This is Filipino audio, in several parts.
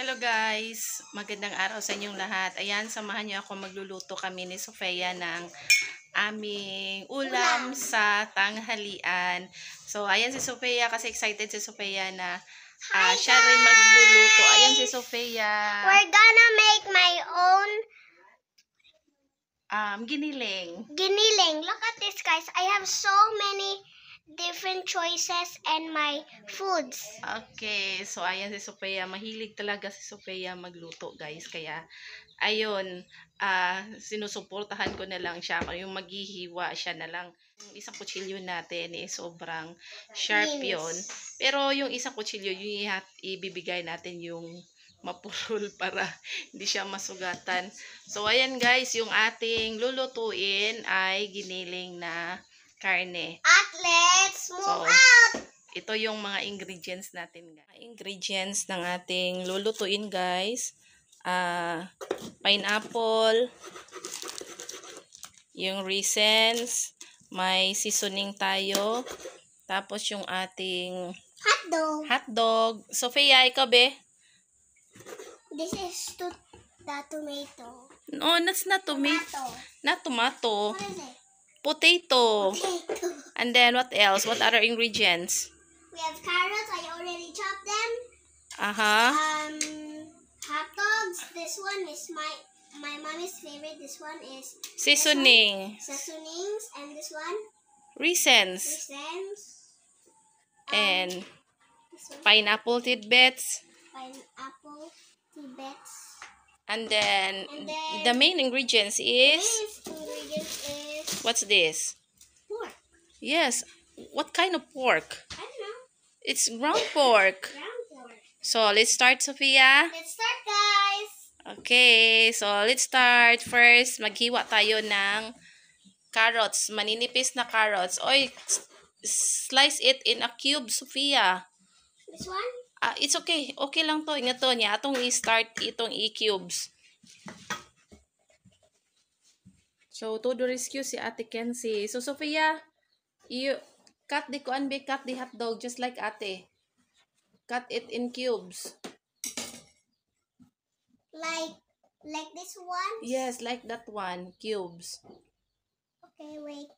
Hello guys, magandang araw sa inyong lahat. Ayan, samahan niyo ako, magluluto kami ni Sofia ng aming ulam sa tanghalian. So, ayan si Sofia, kasi excited si Sofia na siya rin magluluto. Ayan si Sofia. We're gonna make my own giniling. giniling. Look at this, guys. I have so many different choices and my foods. Okay, so ayan si Sofia. Mahilig talaga si Sofia magluto, guys. Kaya, ayun, sinusuportahan ko na lang siya. Yung maghihiwa siya na lang. Yung isang kutsilyo natin sobrang sharp yun. Pero yung isang kutsilyo, yung ibibigay natin yung mapurol para hindi siya masugatan. So, ayan guys, yung ating lulutuin ay giniling na karne. At let's move So, out. ito yung mga ingredients natin. Ingredients ng ating lulutuin, guys. Pineapple, yung raisins, may seasoning tayo, tapos yung ating hotdog. Sofia, ikaw be? This is the tomato. No, that's not tomato. Not tomato. What is it? Potato. Potato. And then what else? What other ingredients? We have carrots. I already chopped them. Hot dogs. This one is my mommy's favorite. This one is Seasoning. seasonings, and this one Raisins. And this one, pineapple tidbits. pineapple tidbits. And then And the main ingredients is, this ingredient is what's this? pork. Yes. What kind of pork? I don't know. It's ground pork. Ground pork. So, let's start, Sofia. Let's start, guys. Okay. So, let's start. First, maghiwa tayo ng carrots. Maninipis na carrots. Oy, slice it in a cube, Sofia. This one? It's okay. Okay lang to. Nga to niya. Atong i-start itong i-cubes. So, to the rescue si Ate Kenzie. So, Sofia, you cut the hotdog just like Ate. Cut it in cubes. Like this one? Yes, like that one. Cubes. Okay, wait.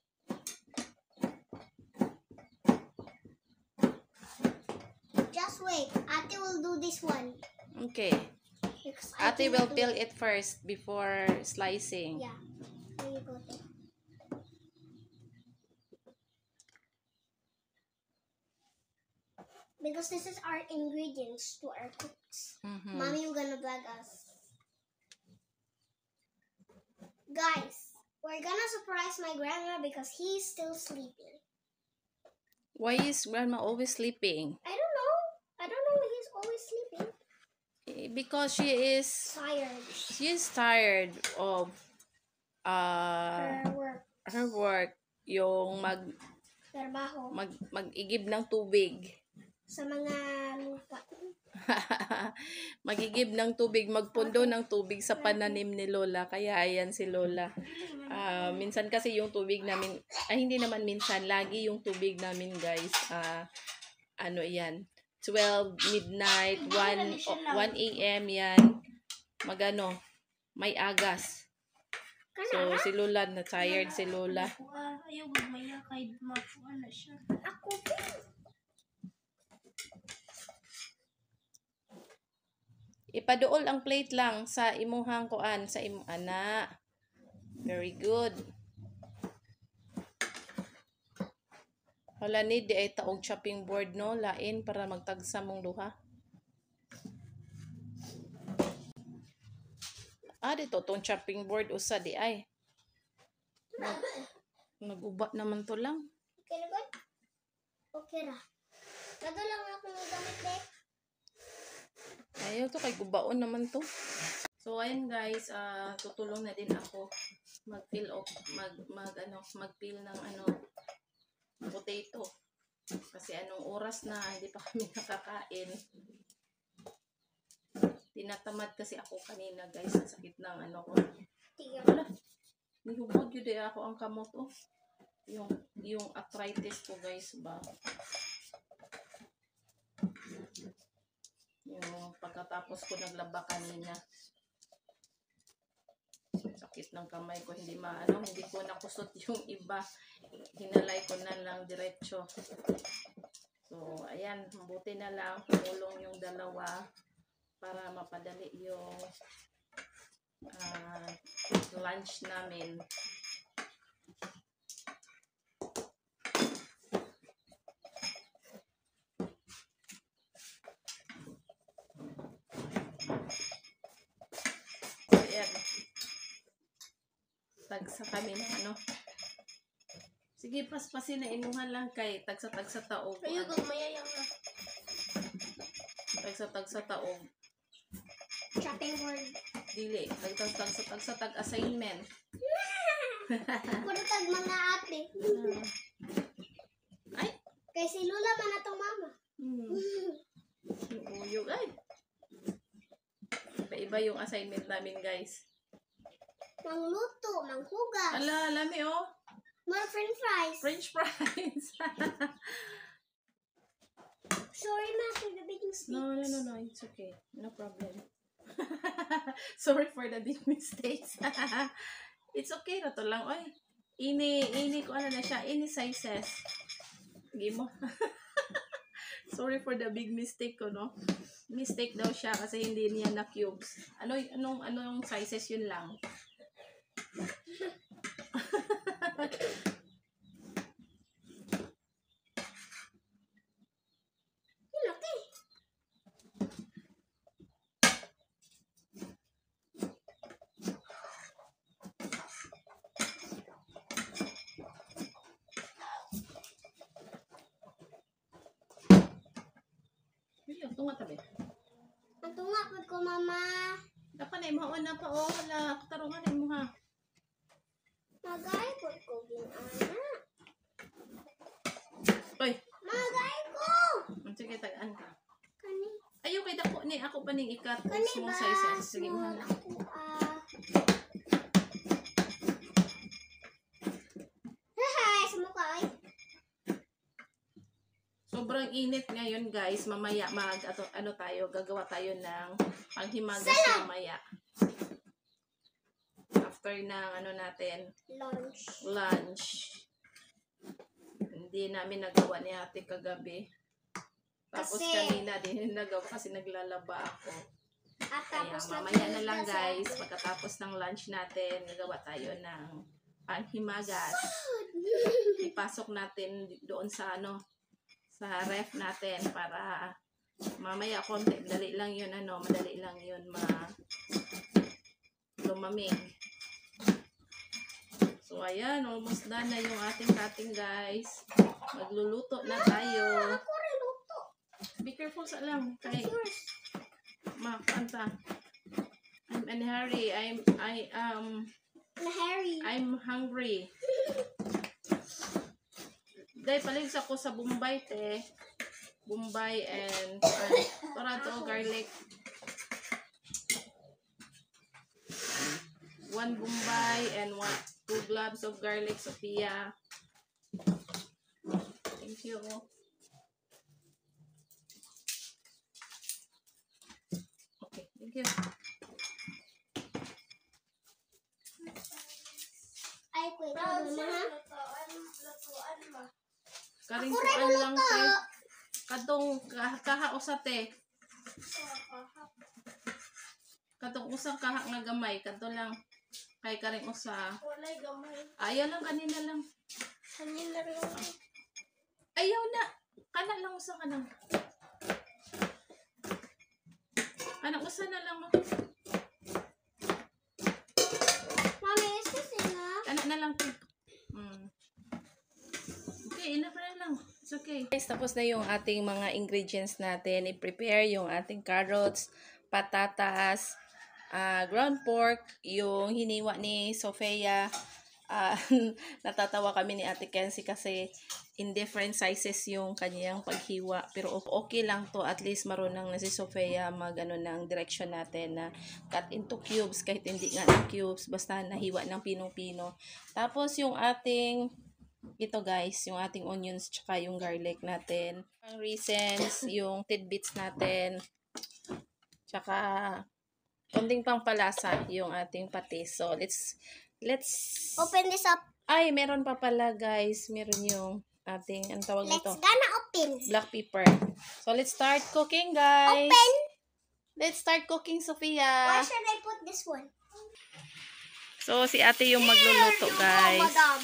Just wait. Ate will do this one. Okay. Because I Ate cannot will do peel it. it first before slicing. Yeah. There you go. There. Because this is our ingredients to our cooks. Mommy, you're gonna blag us. Guys, we're gonna surprise my grandma because he's still sleeping. Why is Grandma always sleeping? I don't know. I don't know. He's always sleeping. Because she is tired of Her work. her work. Yung Trabaho. mag-igib ng tubig. Sa mga lupa. Magigib ng tubig, magpundo ng tubig sa pananim ni Lola. Kaya ayan si Lola. Minsan kasi yung tubig namin, hindi naman minsan, lagi yung tubig namin guys, ano yan, 12 midnight, 1 a.m. yan, magano, may agas. So si Lola, na tired si Lola. Ayaw magmaya kahit mapuan na siya. Ako Ipaduol ang plate lang sa imuhang kuan, sa ana. Very good. Hala ni di ay taog chopping board no, lain para magtagsa mong duha. Dito tong chopping board usa di ay. Nag-uba naman to lang. Okay na ba? Okay ra. Nado lang ako ng gamit dek. Ayaw to, kay gubaon naman to. So ayun guys, tutulong na din ako mag-peel mag-peel ng potato. Kasi anong oras na hindi pa kami nakakain. Tinatamad kasi ako kanina guys, sa sakit ng ko. Wala. Nihubod yun ako ang kamot yung arthritis ko guys ba. Yung pagkatapos ko naglaba kanina. Sakit ng kamay ko, hindi ko nakusot yung iba. Hinalay ko na lang diretso. So, ayan, mabuti na lang tumulong yung dalawa para mapadali yung lunch namin. Ayan. Tagsa kami ng ano. Sige, paspasin na inuhan lang kay tagsa-tagsa taog. Ayun, kung mayayang na. Tagsa-tagsa taog. Chopping board. Dili, tagsa-tagsa tag assignment. Puro tag mga ate. Ay, Kay si Lula man atong mama. yung uyog ay. Iba yung assignment namin, guys. Mangluto, manghugas. Ala, lami oh. More french fries. French fries. Sorry, ma, for the big mistake. No, it's okay. No problem. Sorry for the big mistakes. It's okay na to lang. Oy, ini ko ano na siya. Ini sizes. Sige mo. Sorry for the big mistake ko, no? Mistake daw siya kasi hindi niya na cubes. Anong sizes yun lang. Laki. Ito nga tabi. Ang tunga po ko, mama. Dapat na imaon na pa. Oh, hala. Katarungan mo ha. Magay po ko, ginana. Oy. Magay ko! Sige, tagaan ka. Kani. Ayaw kay dako ni. Ako pa ning ikat. Kani Small ba? sizes. Sige mo Small na. ako, Hi, sumuka, ay. Sobrang init ngayon, guys. Mamaya gagawa tayo ng panghimagas Salad! mamaya. After ng natin, Lunch. Hindi namin nagawa ni ate kagabi. Tapos Kasi- kanina din nagawa kasi naglalaba ako. At Kaya tapos mamaya na lang, nagpunta guys. sa- Pagkatapos ng lunch natin, nagawa tayo ng panghimagas. Ipasok natin doon sa sa ref natin para mamaya konti, madali lang yun lumamig. So ayan, almost done na yung ating cutting, guys. Magluluto na tayo. Ako rin luto. Be careful sa lang kay Yours. makanta. I'm in a hurry. Na-Harry. I'm hungry. Dahil paligs ako sa Bombay, te. Bombay and Toronto garlic. 1 Bombay and 2 cloves of garlic, Sophia. Thank you. Okay, thank you. Ay, kuya, mama, ha? Karing Ako rin kuan lang, luto. te. Kadong kaha usate. Kadong usang kaha nga gamay, kadto lang. Kay karing usa. Walay gamay. Ayaw lang kanina lang. Kanin na rin ako. Ayaw na. Kana lang usa ka lang. Kana usa na lang. Mami, is this enough? Kana na lang. Okay, enough na lang. It's okay. Guys, tapos na yung ating mga ingredients natin. I-prepare yung ating carrots, patatas, ground pork, yung hiniwa ni Sofia. Natatawa kami ni Ate Kenzie kasi in different sizes yung kanyang paghiwa. Pero okay lang to. At least marunong na si Sofia ng direction natin na cut into cubes. Kahit hindi nga ng cubes, basta nahiwa ng pinong-pino. Tapos yung ating ito, guys, yung ating onions tsaka yung garlic natin. Ang raisins, yung tidbits natin. Tsaka, konting pampalasa yung ating patis. So, let's Open this up. ay, meron pa pala, guys. Meron yung ating, ang tawag Let's nito? gonna open. Black pepper. So, let's start cooking, guys. Open. Let's start cooking, Where Sophia. should I put this one? So, si ate yung magluluto, There you go, guys. madam.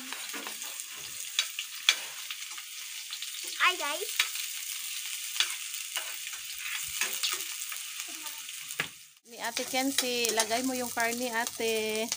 Hi, guys. Ni Ate Kenzie, lagay mo yung karne, ate.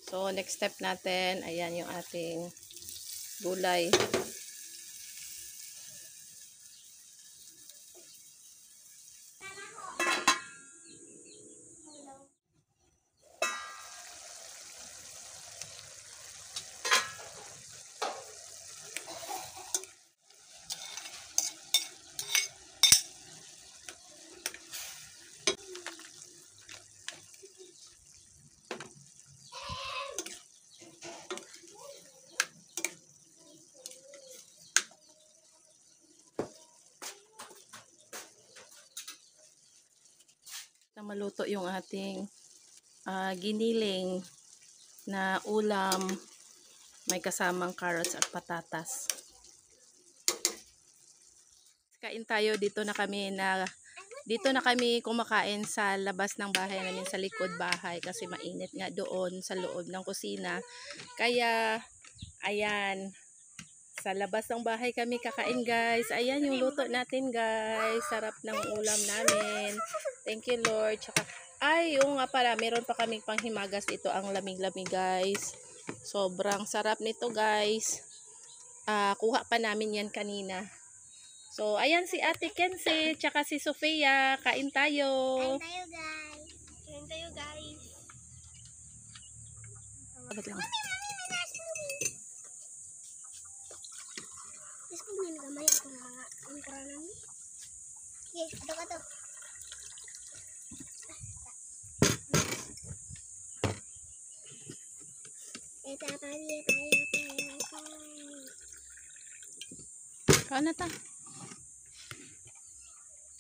So, next step natin, ayan yung ating gulay. Na maluto yung ating giniling na ulam, may kasamang carrots at patatas. Kain tayo, dito na kami kumakain sa labas ng bahay namin, sa likod bahay, kasi mainit nga doon sa loob ng kusina. Kaya ayan, sa labas ng bahay kami kakain, guys. Ayan yung luto natin, guys. Sarap ng ulam namin. Thank you, Lord. Tsaka, ay, yung nga pala, meron pa kaming panghimagas. Ito ang lamig-lamig, guys. Sobrang sarap nito, guys. Kuha pa namin yan kanina. So, ayan si Ate Kenzie, tsaka si Sophia. Kain tayo. Kain tayo, guys. Kain tayo, guys. Abot lang. Guys, kung may nagamay ako mga angkura namin. Okay, ato. Kain na ta.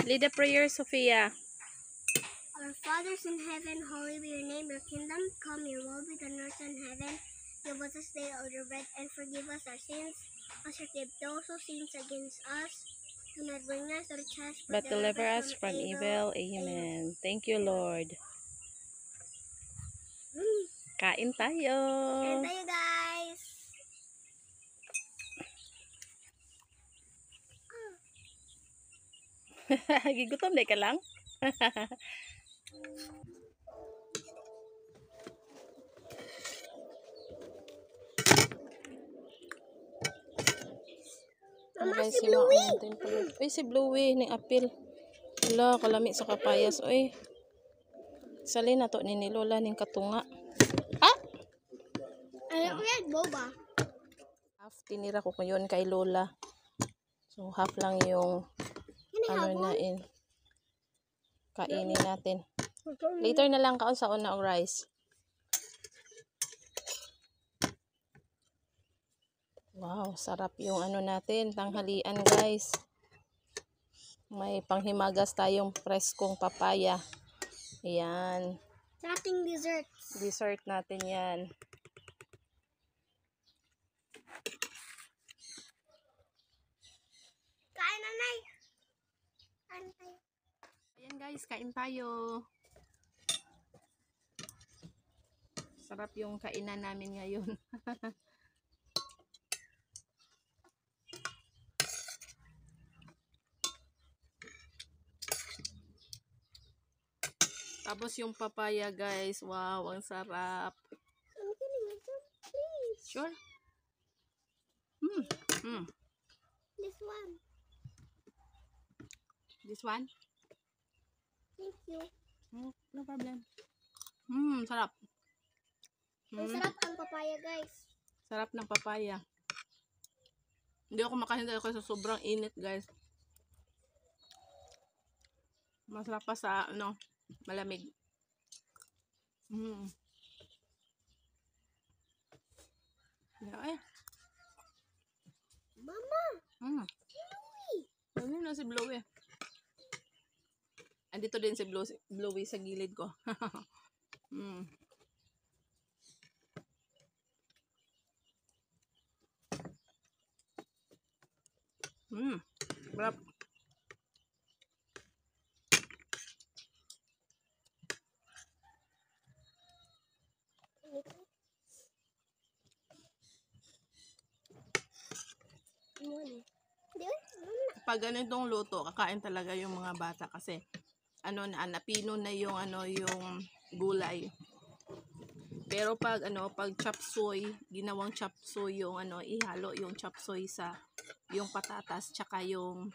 Lead a prayer, Sophia. Our Fathers in heaven, holy be your name, your kingdom come, your will be done on earth and heaven. Give us this day our bread, and forgive us our sins, as we forgive those who sins against us. Do not bring us to the test, But deliver us from evil. Amen. Thank you, Lord. Kain tayo. Kain tayo, guys. Gigutom na ka lang. Mama, si Bluey. Uy, si Bluey ni apil. Wala, kalami sa kapayas. Uy, salin na to ni Lola ning katunga. Ha? Ayaw ko yan, boba. Half tinira ko ngayon kay Lola. So, half lang yung kainin natin. Later na lang kaon sa una og rice. Wow, sarap yung natin, tanghalian, guys. May panghimagas tayong preskong papaya. Ayan. Sa ating dessert. Dessert natin yan. Kain, nanay. Kain tayo. Ayan, guys, kain tayo. Sarap yung kainan namin ngayon. Tapos yung papaya, guys. Wow, ang sarap. I'm getting it, please. Sure? This one. This one? you. No problem. Sarap. Ang sarap ang papaya, guys. Sarap ng papaya. Hindi ako makahinda kasi sobrang init, guys. Masarap pa sa, malamig. Ay. Mama! Ano na si Bluey? Andito din si Bluey sa gilid ko. Sarap. Pag ganitong luto, kakain talaga yung mga bata kasi napino na yung yung gulay. Pero pag pag chop suey, ginawang chop suey yung ihalo yung chop suey sa yung patatas tsaka yung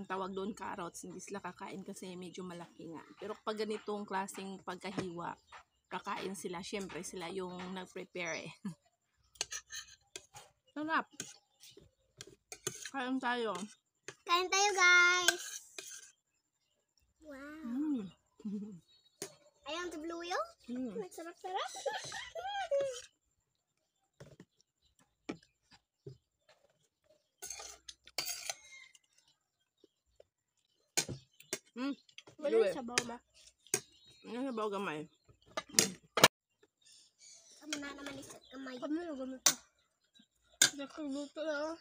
tawag doon carrots, hindi sila kakain kasi medyo malaki nga. Pero pag ganitong klaseng pagkahiwa, kakain sila, syempre sila yung nag-prepare eh. Sarap. Kain tayo. Kain tayo, guys. Wow. Ayan, si Bluey, oh. Sarap-sarap. Wala sabaw ba? Ano sabaw gamay? Tama na naman isa kamay. Kami na ganito. Nakuluto na.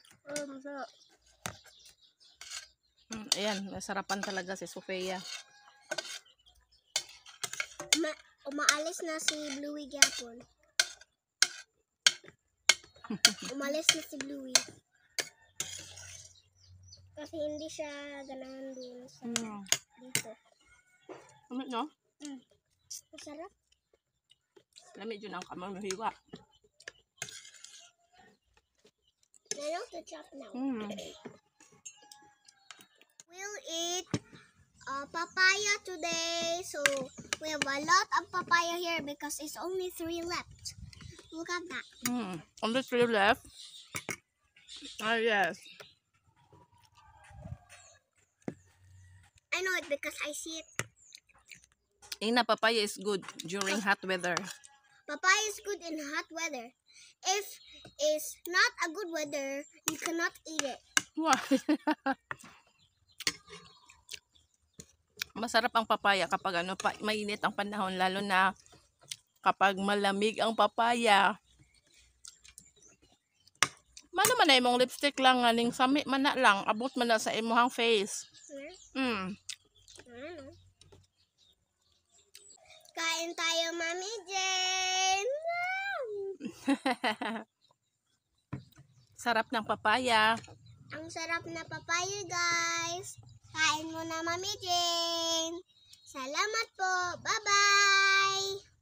Masarap. Ayan, nasarapan talaga si Sofia. Umaalis na si Bluey gyapon. Umalis na si Bluey. Kasi hindi siya ganahan dun sa dito. Lamig, no? Masarap. Lamig yun ang kamay mahiwa. I know to chop now. We'll eat papaya today. So we have a lot of papaya here because it's only 3 left. Look at that. Only 3 left. Ah, yes. I know it because I see it. Papaya is good during hot weather. Papaya is good in hot weather. If it's not a good weather, you cannot eat it. Why? Masarap ang papaya kapag mainit ang panahon, lalo na kapag malamig ang papaya. Mano man na imong lipstick lang aning sami man na lang, abot man na sa imong face. Kain tayo, Mami Jane. Sarap ng papaya. Ang sarap na papaya, guys. Kain mo na, Mami Jane. Salamat po. Bye-bye.